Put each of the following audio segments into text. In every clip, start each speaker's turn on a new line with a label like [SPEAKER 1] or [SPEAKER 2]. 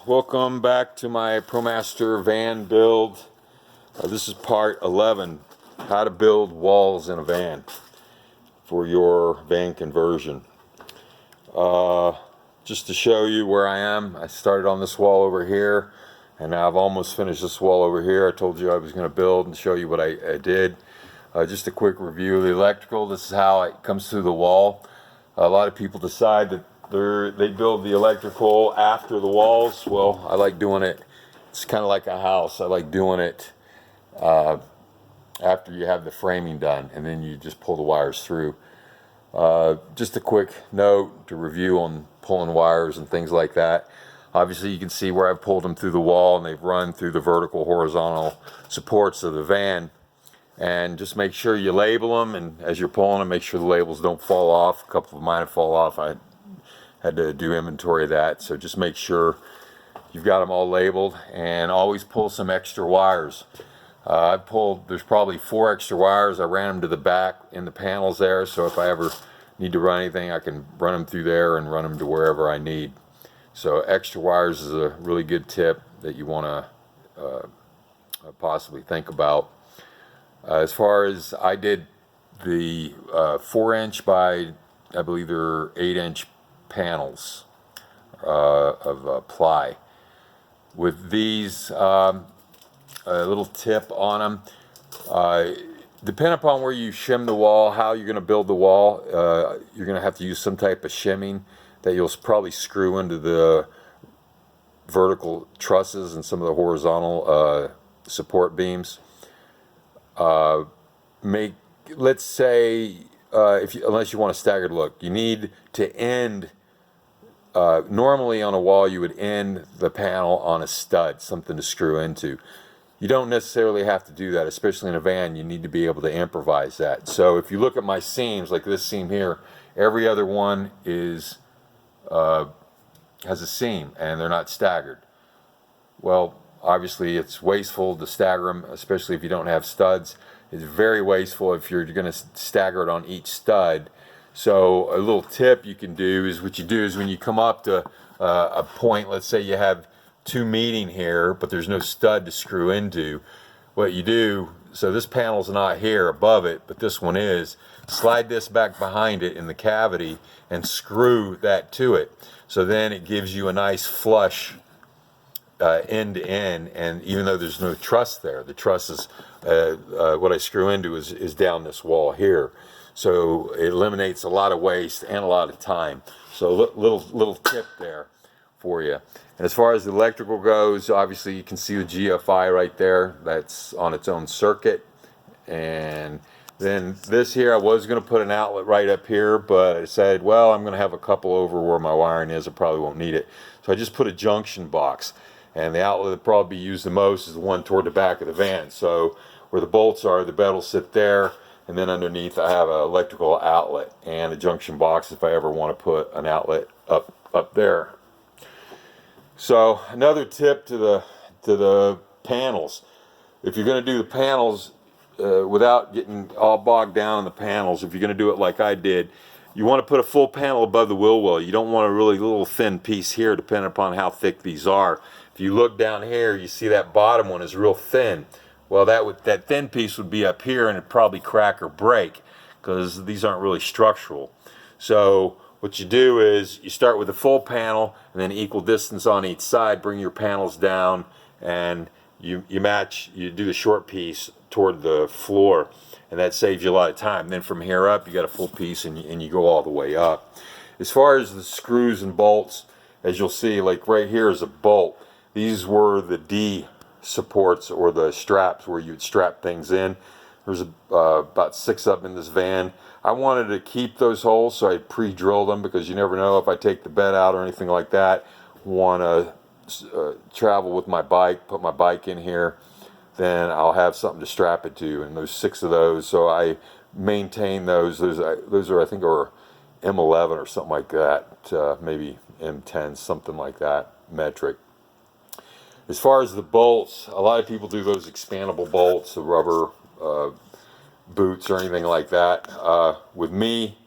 [SPEAKER 1] welcome back to my Promaster van build. This is part 11, how to build walls in a van for your van conversion. Just to show you where I am, I started on this wall over here, and now I've almost finished this wall over here. I told you I was going to build and show you what I did. Just a quick review of the electrical. This is how it comes through the wall. A lot of people decide that they build the electrical after the walls. Well, I like doing it, it's kind of like a house. I like doing it after you have the framing done, and then you just pull the wires through. Just a quick note to review on pulling wires and things like that. Obviously you can see where I've pulled them through the wall, and they've run through the vertical horizontal supports of the van. And just make sure you label them, and as you're pulling them, make sure the labels don't fall off. A couple of mine have fallen off. I had to do inventory of that, so just make sure you've got them all labeled, and always pull some extra wires. There's probably 4 extra wires. I ran them to the back in the panels there, so if I ever need to run anything, I can run them through there and run them to wherever I need. So extra wires is a really good tip that you want to possibly think about. As far as I did the 4-inch by, I believe they're 8-inch panels of ply. With these, a little tip on them. Depending upon where you shim the wall, how you're going to build the wall, you're going to have to use some type of shimming that you'll probably screw into the vertical trusses and some of the horizontal support beams. Let's say unless you want a staggered look, you need to end. Normally on a wall you would end the panel on a stud, something to screw into. You don't necessarily have to do that, especially in a van. You need to be able to improvise that. So if you look at my seams, like this seam here, every other one is has a seam, and they're not staggered. Well, obviously it's wasteful to stagger them, especially if you don't have studs. It's very wasteful if you're going to stagger it on each stud. So a little tip you can do is, what you do is when you come up to a point, let's say you have 2 meeting here, but there's no stud to screw into. What you do, so this panel's not here above it, but this one is, slide this back behind it in the cavity and screw that to it. So then it gives you a nice flush end to end, and even though there's no truss there, the truss is what I screw into is down this wall here, so it eliminates a lot of waste and a lot of time. So little tip there for you. And as far as the electrical goes, obviously you can see the GFI right there. That's on its own circuit. And then this here, I was going to put an outlet right up here, but I said, well, I'm going to have a couple over where my wiring is. I probably won't need it, so I just put a junction box. And the outlet that probably be used the most is the one toward the back of the van. So where the bolts are, the bed will sit there, and then underneath I have an electrical outlet and a junction box if I ever want to put an outlet up there. So another tip to the panels: if you're going to do the panels without getting all bogged down in the panels, if you're going to do it like I did, you want to put a full panel above the wheel well. You don't want a really little thin piece here, depending upon how thick these are. If you look down here, you see that bottom one is real thin. Well, that thin piece would be up here, and it'd probably crack or break because these aren't really structural. So what you do is you start with a full panel, and then equal distance on each side. Bring your panels down, and you do the short piece toward the floor, and that saves you a lot of time. Then from here up, you got a full piece, and you go all the way up. As far as the screws and bolts, as you'll see, like right here is a bolt. These were the D supports, or the straps where you'd strap things in. There's about 6 of them in this van. I wanted to keep those holes, so I pre-drilled them, because you never know if I take the bed out or anything like that, want to travel with my bike, put my bike in here, then I'll have something to strap it to. And there's 6 of those, so I maintain those. Those are, I think, are M11 or something like that, maybe M10, something like that, metric. As far as the bolts, a lot of people do those expandable bolts, the rubber boots or anything like that. With me,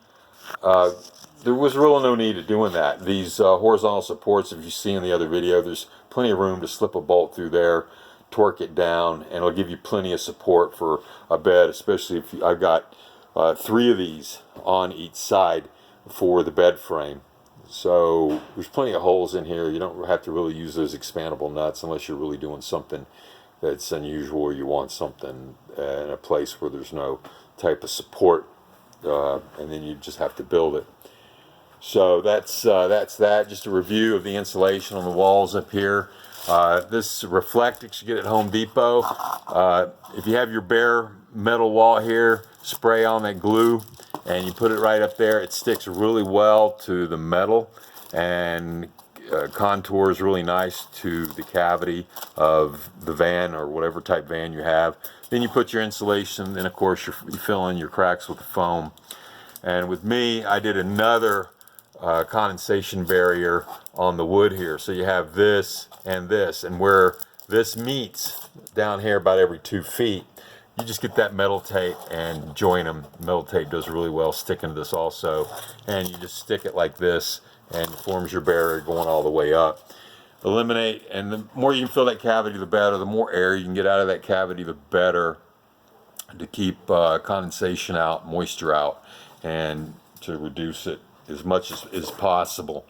[SPEAKER 1] there was really no need of doing that. These horizontal supports, if you see in the other video, there's plenty of room to slip a bolt through there, torque it down, and it'll give you plenty of support for a bed, especially if I've got 3 of these on each side for the bed frame. So there's plenty of holes in here. You don't have to really use those expandable nuts unless you're really doing something that's unusual, or you want something in a place where there's no type of support, and then you just have to build it. So that's that. Just a review of the insulation on the walls up here. This Reflectix you get at Home Depot. If you have your bare metal wall here, spray on that glue and you put it right up there. It sticks really well to the metal and contours really nice to the cavity of the van or whatever type van you have. Then you put your insulation, and of course you fill in your cracks with the foam. And with me, I did another condensation barrier on the wood here. So you have this, and where this meets down here about every 2 feet, you just get that metal tape and join them. Metal tape does really well sticking to this also, and you just stick it like this and it forms your barrier going all the way up. Eliminate, and the more you can fill that cavity, the better. The more air you can get out of that cavity, the better, to keep condensation out, moisture out, and to reduce it as much as possible.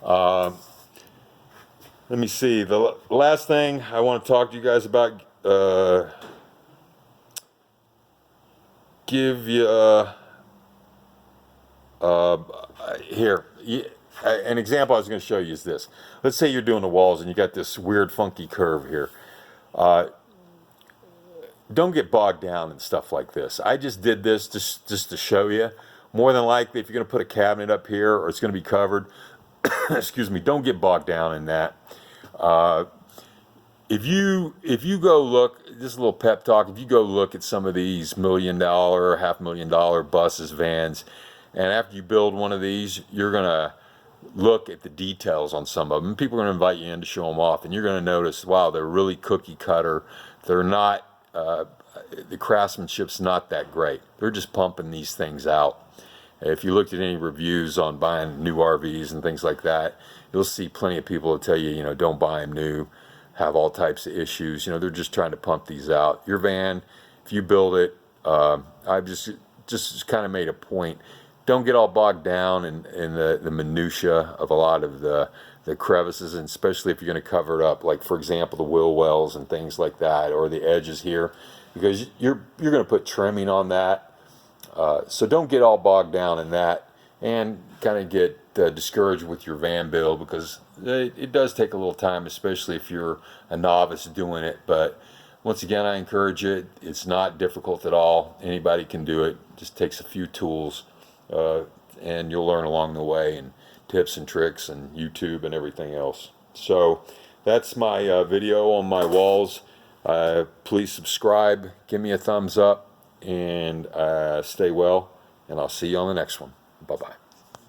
[SPEAKER 1] Let me see, the last thing I want to talk to you guys about, give you here, an example I was going to show you is this. Let's say you're doing the walls and you got this weird funky curve here. Don't get bogged down in stuff like this. I just did this just to show you. More than likely, if you're going to put a cabinet up here or it's going to be covered, excuse me, don't get bogged down in that. If you go look, just a little pep talk, if you go look at some of these $1 million, $500,000 buses, vans, and after you build one of these, you're going to look at the details on some of them. People are going to invite you in to show them off, and you're going to notice, wow, they're really cookie cutter. They're not, the craftsmanship's not that great. They're just pumping these things out. If you looked at any reviews on buying new RVs and things like that, you'll see plenty of people that tell you, you know, don't buy them new, have all types of issues. You know, they're just trying to pump these out. Your van, if you build it, I've just kind of made a point. Don't get all bogged down in the minutia of a lot of the crevices, and especially if you're going to cover it up, like for example the wheel wells and things like that, or the edges here, because you're going to put trimming on that. So don't get all bogged down in that, and kind of get discouraged with your van build, because it does take a little time, especially if you're a novice doing it. But once again, I encourage it. It's not difficult at all. Anybody can do it. It just takes a few tools, and you'll learn along the way, and tips and tricks and YouTube and everything else. So that's my video on my walls. Please subscribe, give me a thumbs up, and stay well, and I'll see you on the next one. Bye-bye.